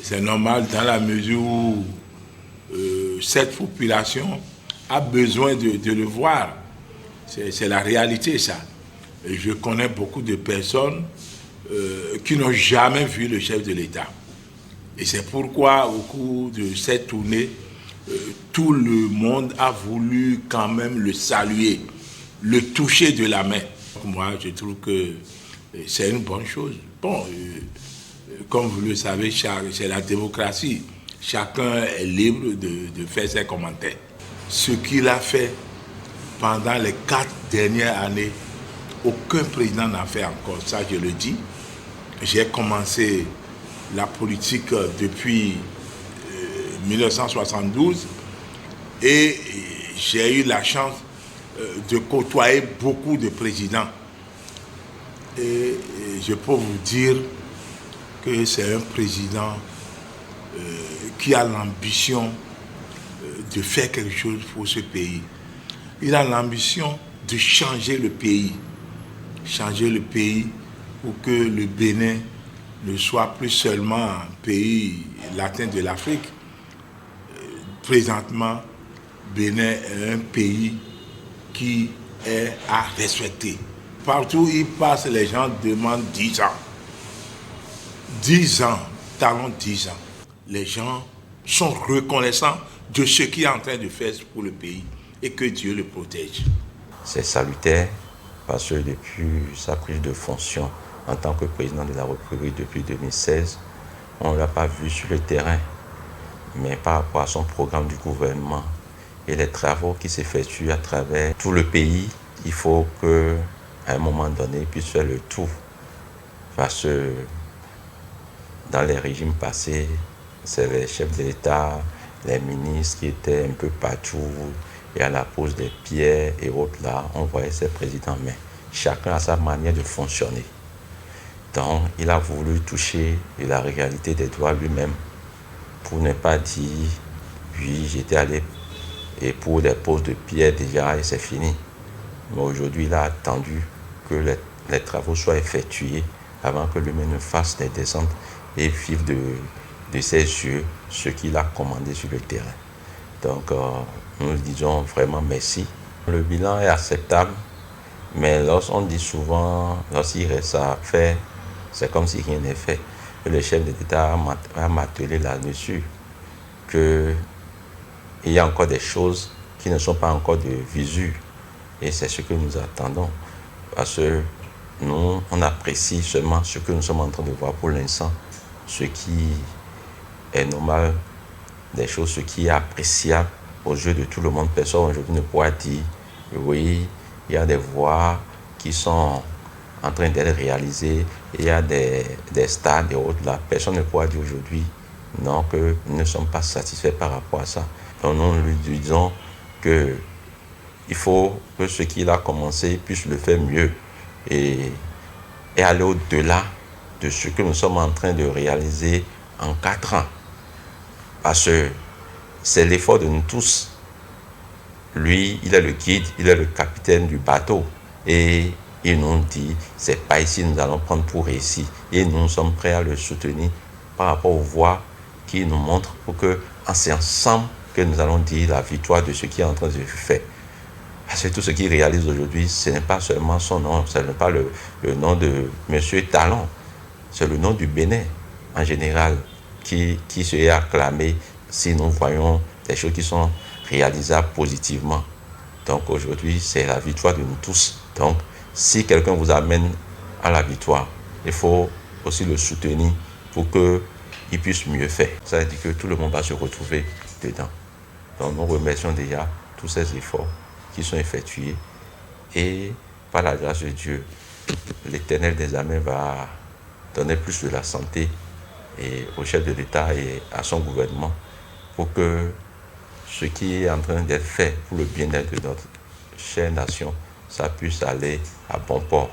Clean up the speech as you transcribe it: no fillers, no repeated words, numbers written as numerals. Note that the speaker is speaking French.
C'est normal dans la mesure où cette population a besoin de le voir. C'est la réalité, ça. Et je connais beaucoup de personnes qui n'ont jamais vu le chef de l'État. Et c'est pourquoi, au cours de cette tournée, tout le monde a voulu quand même le saluer, le toucher de la main. Moi, je trouve que c'est une bonne chose. Bon, comme vous le savez, c'est la démocratie. Chacun est libre de faire ses commentaires. Ce qu'il a fait pendant les 4 dernières années, aucun président n'a fait encore, ça je le dis. J'ai commencé la politique depuis 1972 et j'ai eu la chance de côtoyer beaucoup de présidents. Et je peux vous dire que c'est un président qui a l'ambition de faire quelque chose pour ce pays. Il a l'ambition de changer le pays. Changer le pays pour que le Bénin ne soit plus seulement un pays latin de l'Afrique. Présentement, Bénin est un pays qui est à respecter. Partout où il passe, les gens demandent 10 ans. 10 ans, talons 10 ans. Les gens sont reconnaissants de ce qu'il est en train de faire pour le pays et que Dieu le protège. C'est salutaire parce que depuis sa prise de fonction en tant que président de la République depuis 2016, on ne l'a pas vu sur le terrain. Mais par rapport à son programme du gouvernement et les travaux qui s'effectuent à travers tout le pays, il faut qu'à un moment donné, il puisse faire le tout. Parce que dans les régimes passés, c'est les chefs d'État, les ministres qui étaient un peu partout, et à la pose des pierres et autres là, on voyait ces présidents, mais chacun a sa manière de fonctionner. Donc, il a voulu toucher la réalité des droits lui-même pour ne pas dire, oui, j'étais allé et pour des poses de pierre déjà et c'est fini. Mais aujourd'hui, il a attendu que les travaux soient effectués avant que lui-même ne fasse des descentes et vive de ses yeux ce qu'il a commandé sur le terrain. Donc, nous disons vraiment merci. Le bilan est acceptable, mais lorsqu'on dit souvent, lorsqu'il reste à faire, c'est comme si rien n'est fait. Et le chef de l'État a martelé là-dessus qu'il y a encore des choses qui ne sont pas encore de visu. Et c'est ce que nous attendons. Parce que nous, on apprécie seulement ce que nous sommes en train de voir pour l'instant, ce qui est normal, des choses, ce qui est appréciable aux yeux de tout le monde. Personne aujourd'hui ne pourra dire, oui, il y a des voies qui sont en train d'être réalisées, il y a des stades et autres là. Personne ne pourra dire aujourd'hui, non, que nous ne sommes pas satisfaits par rapport à ça. Donc nous lui disons qu'il faut que ce qu'il a commencé puisse le faire mieux et aller au-delà de ce que nous sommes en train de réaliser en 4 ans. Parce que c'est l'effort de nous tous. Lui, il est le guide, il est le capitaine du bateau. Et il nous dit, c'est pas ici nous allons prendre pour réussir. Et nous sommes prêts à le soutenir par rapport aux voies qu'il nous montre pour que, c'est ensemble que nous allons dire la victoire de ce qui est en train de se faire. Parce que tout ce qu'il réalise aujourd'hui, ce n'est pas seulement son nom, ce n'est pas le nom de M. Talon, c'est le nom du Bénin en général qui se est acclamé si nous voyons des choses qui sont réalisables positivement. Donc aujourd'hui, c'est la victoire de nous tous. Donc, si quelqu'un vous amène à la victoire, il faut aussi le soutenir pour qu'il puisse mieux faire. Ça veut dire que tout le monde va se retrouver dedans. Donc nous remercions déjà tous ces efforts qui sont effectués et par la grâce de Dieu, l'Éternel des armées va donner plus de la santé et au chef de l'État et à son gouvernement pour que ce qui est en train d'être fait pour le bien-être de notre chère nation, ça puisse aller à bon port.